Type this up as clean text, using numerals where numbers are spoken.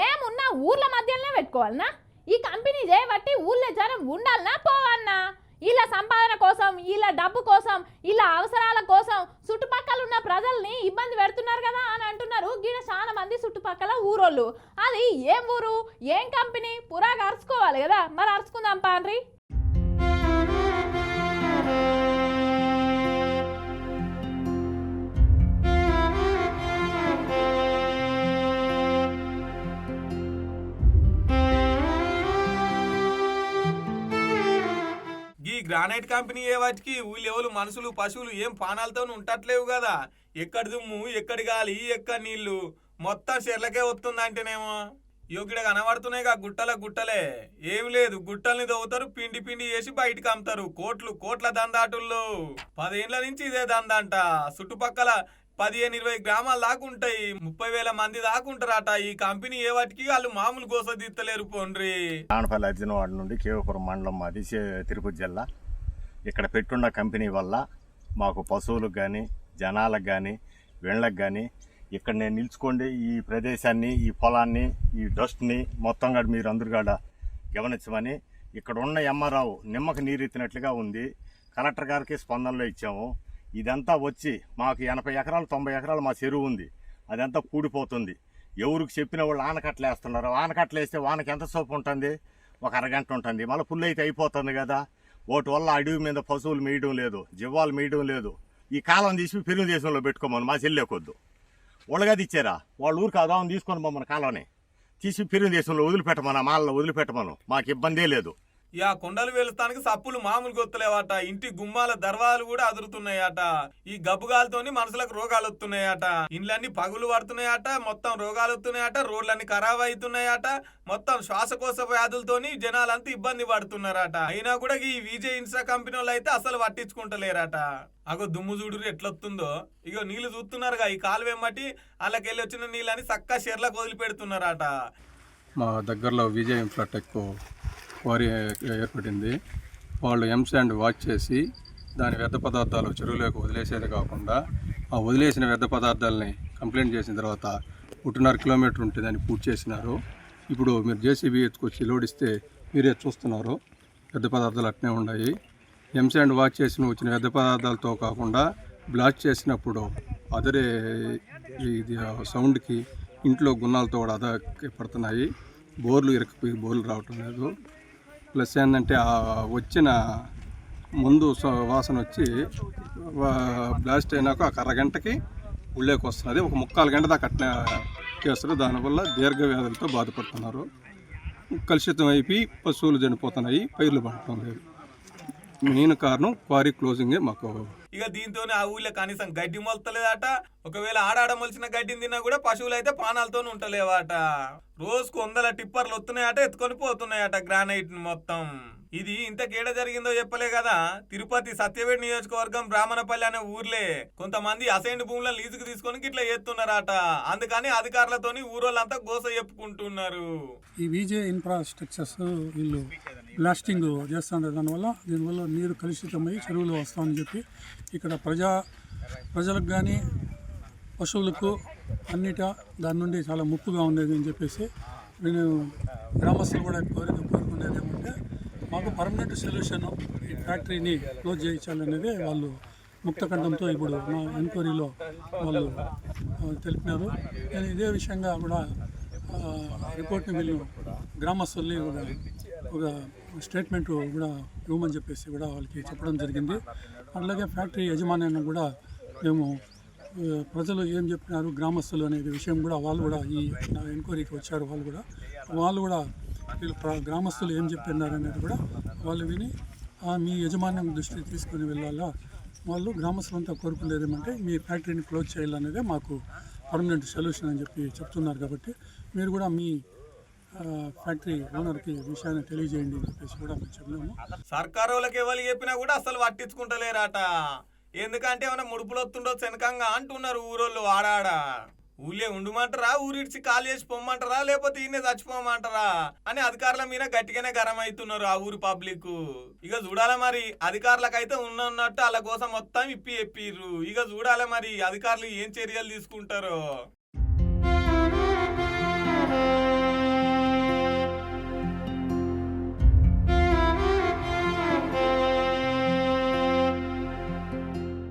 ఏమున్నా ఊర్ల మధ్యలోనే పెట్టుకోవాలనా? ఈ కంపెనీ చేయబట్టి ఊళ్ళో జనం ఉండాలనా పోవాలనా? ఇలా సంపాదన కోసం, ఇలా డబ్బు కోసం, ఇలా అవసరాల కోసం చుట్టుపక్కల ఉన్న ప్రజల్ని ఇబ్బంది పెడుతున్నారు కదా అని అంటున్నారు గీడ చాలా మంది చుట్టుపక్కల ఊరోళ్ళు. అది ఏం ఊరు, ఏం కంపెనీ పురాగా అరుచుకోవాలి కదా, మరి అరుచుకుందాం పాండ్రి. గ్రానైట్ కంపెనీ ఏ వాటికి ఊళ్ళెవలు మనుషులు పశువులు ఏం పానాలతో ఉంటట్లేవు కదా. ఎక్కడి దుమ్ము, ఎక్కడి గాలి, ఎక్కడి నీళ్లు మొత్తం చెర్లకే వస్తుందంటేనేమో యోగిడ కనబడుతున్నాయి గుట్టలే. ఏం లేదు, గుట్టల్ని దవ్వుతారు, పిండి పిండి చేసి బయటకు అమ్ముతారు. కోట్ల దందాటుల్లో 10 ఏళ్ల నుంచి ఇదే దందంట. చుట్టుపక్కల 15-20 గ్రామాల దాకా ఉంటాయి, 30,000 మంది దాకా ఉంటారట. ఈ కంపెనీ ఏ వాటికి వాళ్ళు మామూలు గోస తీస్తలేరు పోండ్రి. ఆనపల్లి అర్జునవాడ నుండి కేవపురం మండలం మాది, తిరుపతి జిల్లా. ఇక్కడ పెట్టున్న కంపెనీ వల్ల మాకు పశువులకు కానీ, జనాలకు కానీ, వీళ్ళకి కానీ ఇక్కడ నేను నిలుచుకోండి ఈ ప్రదేశాన్ని, ఈ పొలాన్ని, ఈ డస్ట్ని మొత్తం కూడా మీరు అందరు కూడా గమనించమని ఇక్కడ ఉన్న ఎంఆర్ఓ నిమ్మకు నీరెత్తినట్లుగా ఉంది. కలెక్టర్ గారికి స్పందనలో ఇచ్చాము. ఇదంతా వచ్చి మాకు 80 ఎకరాలు 90 ఎకరాలు మా చెరువు ఉంది, అదంతా కూడిపోతుంది. ఎవరికి చెప్పిన వాళ్ళు ఆనకట్టలు వేస్తున్నారు. ఆనకట్టలు వేస్తే వానకి ఎంత సోపు ఉంటుంది, ఒక అరగంట ఉంటుంది, మళ్ళీ పుల్లు అయితే అయిపోతుంది కదా. వాటి వల్ల అడవి మీద పశువులు మేయడం లేదు, జీవాలు మేయడం లేదు. ఈ కాలం తీసి పెరుగు దేశంలో పెట్టుకోమని మా చెల్లెకొద్దు. వాళ్ళగది ఇచ్చారా, వాళ్ళ ఊరికి అదాం తీసుకొని మమ్మల్ని కాలంని తీసి పెరుగు దేశంలో వదిలిపెట్టమను, మాలలో వదిలిపెట్టమను, మాకు ఇబ్బందే లేదు. ఇక కొండలు వెలుస్తానికి సప్పులు మామూలు గొత్తలేవట. ఇంటి గుమ్మాల దర్వాలు కూడా అదురుతున్నాయట. ఈ గబ్బుగాలతోని మనుషులకు రోగాలు వస్తున్నాయట. ఇండ్లన్నీ పగులు పడుతున్నాయట, మొత్తం రోగాలు వస్తున్నాయట. రోడ్లన్నీ ఖరాబ్ అవుతున్నాయట. మొత్తం శ్వాసకోశ వ్యాధులతోని జనాలంతా ఇబ్బంది పడుతున్నారట. అయినా కూడా ఈ విజయ్ ఇన్స్టా కంపెనీ వాళ్ళు అయితే అసలు పట్టించుకుంటలేరట. అగో దుమ్ము చూడు ఎట్లొస్తుందో. ఇగో నీళ్లు చూస్తున్నారుగా, ఈ కాలువెమ్మటి వాళ్ళకెళ్ళి వచ్చిన నీళ్ళని చక్కగా చెర్లకు వదిలిపెడుతున్నారట. మా దగ్గరలో విజయ్ ఇన్ఫ్రాటెక్ క్వారీ ఏర్పడింది. వాళ్ళు ఎంశాండ్ వాచ్ చేసి దాని వ్యర్థ పదార్థాలు చెరువులోకి వదిలేసేది కాకుండా ఆ వదిలేసిన వ్యర్థ పదార్థాలని కంప్లైంట్ చేసిన తర్వాత 1.5 కిలోమీటర్ ఉంటే దాన్ని పూర్తి చేసినారు. ఇప్పుడు మీరు జేసీబీ ఎత్తుకొచ్చి లోడిస్తే మీరే చూస్తున్నారు, వ్యర్థ పదార్థాలు అట్నే ఉన్నాయి. ఎంశాండ్ వాచ్ చేసిన వచ్చిన వ్యర్థ పదార్థాలతో కాకుండా బ్లాస్ట్ చేసినప్పుడు అదరే ఇది సౌండ్కి ఇంట్లో గున్నాలతో కూడా పడుతున్నాయి. బోర్లు ఇరకపోయి బోర్లు రావటం లేదు. ప్లస్ ఏంటంటే ఆ వచ్చిన ముందు వాసన వచ్చి బ్లాస్ట్ అయినాక ఒక అరగంటకి ఉళ్ళేకి వస్తున్నది. ఒక 3/4 గంట దాకా అట్లా చేస్తారు. దానివల్ల దీర్ఘ వ్యాధులతో బాధపడుతున్నారు. కలుషితం అయిపోయి పశువులు చనిపోతున్నాయి, పైర్లు పండటం లేదు. మెయిన్ కారణం క్వారీ క్లోజింగే మాకు. ఇక దీంతో ఆ ఊళ్ళో కనీసం గడ్డి మొలతలేదట. ఒకవేళ ఆడాడ మొలిచిన గడ్డిని తిన్నా కూడా పశువులు అయితే పానాలతో ఉంటలేవట. రోజుకు 100 టిప్పర్లు వస్తున్నాయట, ఎత్తుకొని పోతున్నాయట గ్రానైట్ మొత్తం. ఇది ఇంతకేడ జరిగిందో చెప్పలే కదా. తిరుపతి సత్యవేడి నియోజకవర్గం బ్రాహ్మణపల్లి అనే ఊర్లే కొంతమంది అసైన్డ్ భూములను లీజుకు తీసుకొని ఇట్లా చేస్తున్నారట. అందుకని అధికారులతోని ఊరోళ్ళంతా గోస చెప్పుకుంటున్నారు. ఈ విజే ఇన్ఫ్రాస్ట్రక్చర్స్ వీళ్ళు బ్లాస్టింగ్ చేస్తున్నారు. దీనివల్ల నీరు కలుషితమై చెరువులు వస్తామని చెప్పి ఇక్కడ ప్రజలకు కానీ పశువులకు అన్నిటా దాని నుండి చాలా ముప్పుగా ఉండేది అని చెప్పేసి నేను గ్రామస్తులు కూడా కోరుకునేది ఏమంటే మాకు పర్మనెంట్ సొల్యూషన్ ఈ ఫ్యాక్టరీని క్లోజ్ చేయించాలనేది వాళ్ళు ముక్తకంఠంతో ఇప్పుడు నా ఎంక్వైరీలో వాళ్ళు తెలిపినారు. నేను ఇదే విషయంగా కూడా రిపోర్ట్ని వీళ్ళు గ్రామస్తుల్ని ఒక స్టేట్మెంట్ కూడా ఇవ్వమని చెప్పేసి కూడా వాళ్ళకి చెప్పడం జరిగింది. అట్లాగే ఫ్యాక్టరీ యాజమాన్యాన్ని కూడా మేము ప్రజలు ఏం చెప్పినారు, గ్రామస్తులు అనే విషయం కూడా వాళ్ళు కూడా ఈ ఎంక్వైరీకి వచ్చారు. వాళ్ళు కూడా వీళ్ళు గ్రామస్తులు ఏం చెప్పినారు అనేది కూడా వాళ్ళు విని మీ యజమాన్యం దృష్టికి తీసుకుని వెళ్ళాలా. వాళ్ళు గ్రామస్తులంతా కోరుకునేది ఏమంటే మీ ఫ్యాక్టరీని క్లోజ్ చేయాలనేదే మాకు పర్మనెంట్ సొల్యూషన్ అని చెప్పి చెప్తున్నారు. కాబట్టి మీరు కూడా మీ ఫ్యాక్టరీ ఓనర్కి విషయాన్ని తెలియజేయండి అని చెప్పేసి కూడా మేము చెప్పినాము. సర్కారు వాళ్ళకి ఎవరు చెప్పినా కూడా అసలు పట్టించుకుంటలేరట. ఎందుకంటే ఏమైనా ముడుపులు వస్తుండో శనకంగా అంటున్నారు ఊరోళ్ళు. ఆడాడ ఊళ్ళే ఉండమంటారా, ఊరిడిచి కాల్ చేసి పొమ్మంటారా, లేకపోతే ఈయనే చచ్చిపోమంటారా అని అధికారుల మీద గట్టిగానే గరం అవుతున్నారు ఆ ఊరు పబ్లిక్. ఇక చూడాలి మరి, అధికారులకైతే ఉన్నట్టు వాళ్ళ కోసం మొత్తం ఇప్పి చెప్పిర్రు. ఇక చూడాలి మరి అధికారులు ఏం చర్యలు తీసుకుంటారో.